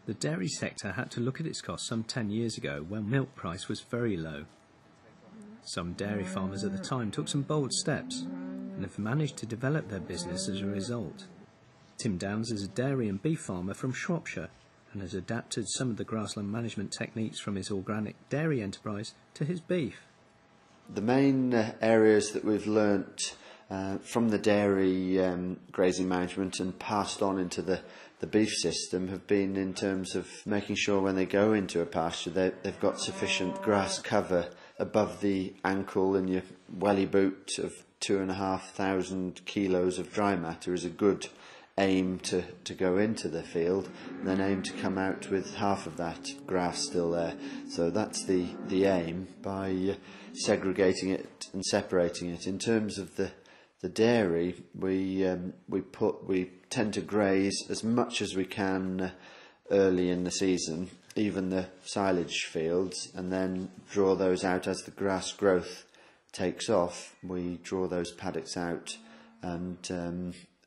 The dairy sector had to look at its costs some 10 years ago when milk price was very low. Some dairy farmers at the time took some bold steps and have managed to develop their business as a result. Tim Downs is a dairy and beef farmer from Shropshire and has adapted some of the grassland management techniques from his organic dairy enterprise to his beef. The main areas that we've learnt from the dairy grazing management and passed on into the beef system have been in terms of making sure when they go into a pasture they've got sufficient grass cover above the ankle, and your welly boot of 2,500 kilos of dry matter is a good aim to go into the field, and then aim to come out with half of that grass still there. So that's the aim, by segregating it and separating it. In terms of the dairy, we tend to graze as much as we can early in the season, even the silage fields, and then draw those out as the grass growth takes off. We draw those paddocks out and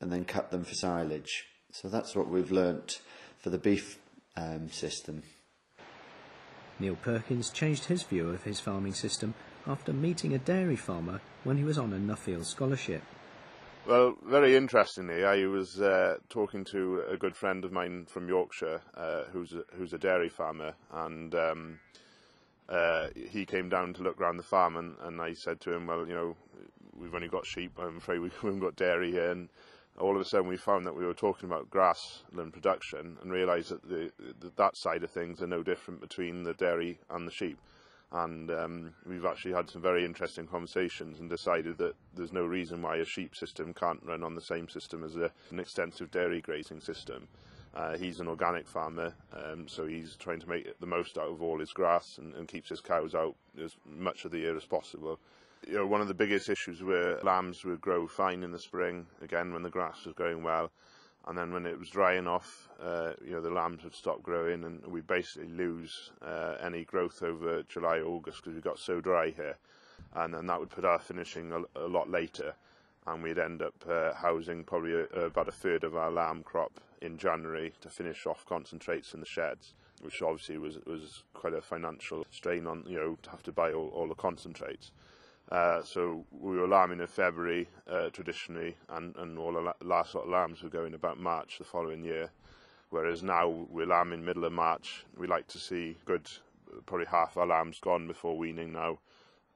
then cut them for silage. So that's what we've learnt for the beef system. Neil Perkins changed his view of his farming system after meeting a dairy farmer when he was on a Nuffield scholarship. Well, very interestingly, I was talking to a good friend of mine from Yorkshire who's a dairy farmer, and he came down to look around the farm, and I said to him, well, you know, we've only got sheep, I'm afraid we haven't got dairy here. And all of a sudden we found that we were talking about grassland production and realised that that side of things are no different between the dairy and the sheep. And we've actually had some very interesting conversations and decided that there's no reason why a sheep system can't run on the same system as an extensive dairy grazing system. He's an organic farmer, so he's trying to make the most out of all his grass and keeps his cows out as much of the year as possible. You know, one of the biggest issues were lambs would grow fine in the spring, again when the grass was growing well, and then when it was drying off, you know, the lambs would stop growing, and we basically lose any growth over July, August, because we got so dry here, and then that would put our finishing a lot later, and we'd end up housing probably about a third of our lamb crop in January to finish off concentrates in the sheds, which obviously was quite a financial strain on, you know, to have to buy all the concentrates. So we were lambing in February traditionally, and all the last lot of lambs were going about March the following year, whereas now we're lambing middle of March. We like to see probably half our lambs gone before weaning now,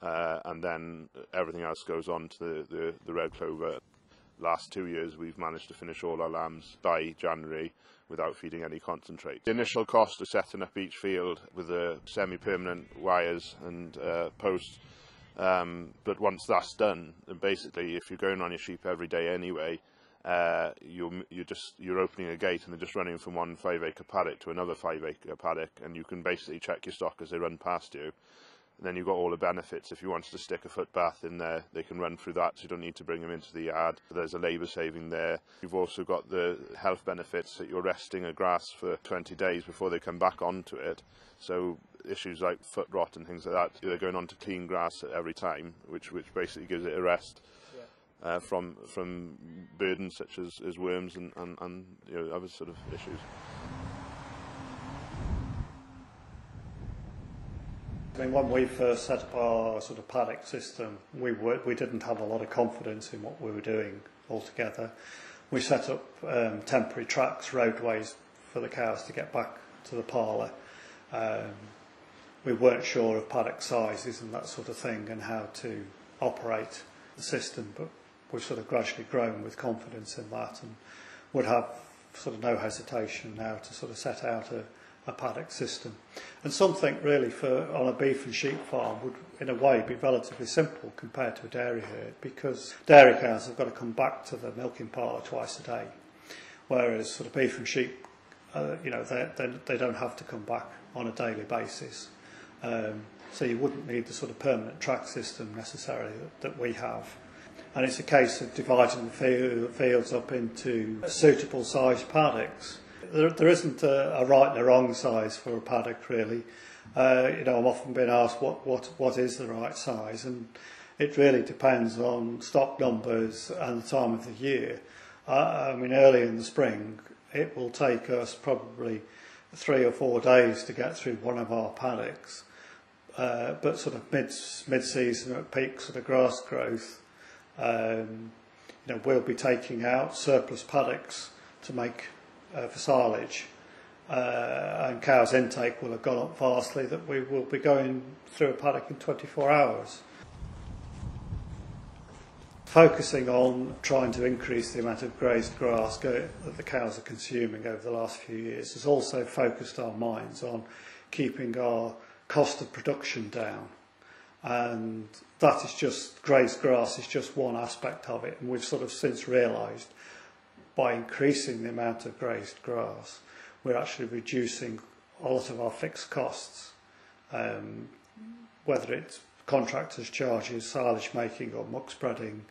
and then everything else goes on to the red clover. Last 2 years we've managed to finish all our lambs by January without feeding any concentrate. The initial cost of setting up each field with the semi-permanent wires and posts, but once that's done, basically if you're going on your sheep every day anyway, you're opening a gate and they're just running from one 5-acre paddock to another 5-acre paddock, and you can basically check your stock as they run past you. And then you've got all the benefits. If you wanted to stick a footbath in there, they can run through that, so you don't need to bring them into the yard. There's a labour saving there. You've also got the health benefits that you're resting a grass for 20 days before they come back onto it. So issues like foot rot and things like that, they're going on to clean grass at every time, which basically gives it a rest from burdens such as worms and you know, other sort of issues. I mean, when we first set up our sort of paddock system, we didn't have a lot of confidence in what we were doing altogether. We set up temporary tracks, roadways for the cows to get back to the parlour. We weren't sure of paddock sizes and that sort of thing and how to operate the system, but we've sort of gradually grown with confidence in that and would have sort of no hesitation now to sort of set out a paddock system. And something really on a beef and sheep farm would in a way be relatively simple compared to a dairy herd, because dairy cows have got to come back to the milking parlour twice a day, whereas sort of beef and sheep, you know, they don't have to come back on a daily basis. So you wouldn't need the sort of permanent track system necessarily that we have. And it's a case of dividing the fields up into suitable sized paddocks. There isn't a right and a wrong size for a paddock really. You know, I'm often being asked what is the right size, and it really depends on stock numbers and the time of the year. I mean, early in the spring, it will take us probably 3 or 4 days to get through one of our paddocks, but sort of mid-season at peak sort of grass growth, we'll be taking out surplus paddocks to make for silage, and cows' intake will have gone up vastly, that we will be going through a paddock in 24 hours. Focusing on trying to increase the amount of grazed grass that the cows are consuming over the last few years has also focused our minds on keeping our cost of production down, and that is just, grazed grass is just one aspect of it, and we've sort of since realised by increasing the amount of grazed grass we're actually reducing a lot of our fixed costs, whether it's contractors' charges, silage making or muck spreading.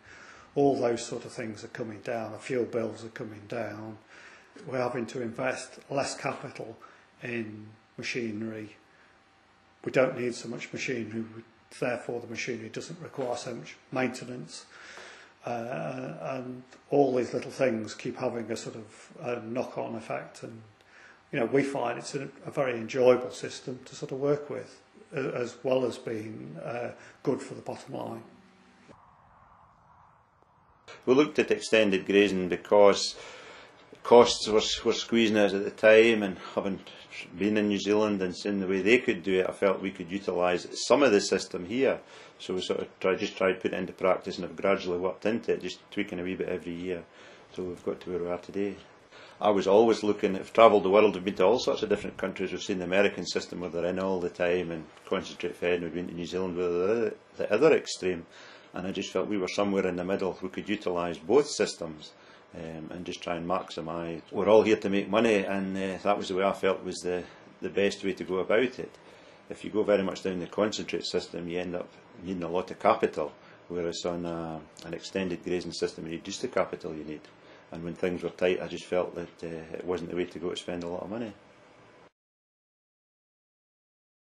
All those sort of things are coming down, our fuel bills are coming down, we're having to invest less capital in machinery. We don't need so much machinery, therefore the machinery doesn't require so much maintenance, and all these little things keep having a sort of a knock-on effect, and we find it's a very enjoyable system to sort of work with, as well as being good for the bottom line. We looked at extended grazing because costs were squeezing us at the time, and having been in New Zealand and seeing the way they could do it, I felt we could utilise some of the system here. So we sort of tried to put it into practice, and have gradually worked into it, just tweaking a wee bit every year. So we've got to where we are today. I was always looking, I've travelled the world, I've been to all sorts of different countries. We've seen the American system where they're in all the time and concentrate fed, and we've been to New Zealand with the other extreme. And I just felt we were somewhere in the middle. We could utilise both systems and just try and maximise. We're all here to make money, and that was the way I felt was the best way to go about it. If you go very much down the concentrate system, you end up needing a lot of capital, whereas on an extended grazing system, you reduce the capital you need. And when things were tight, I just felt that it wasn't the way to go to spend a lot of money.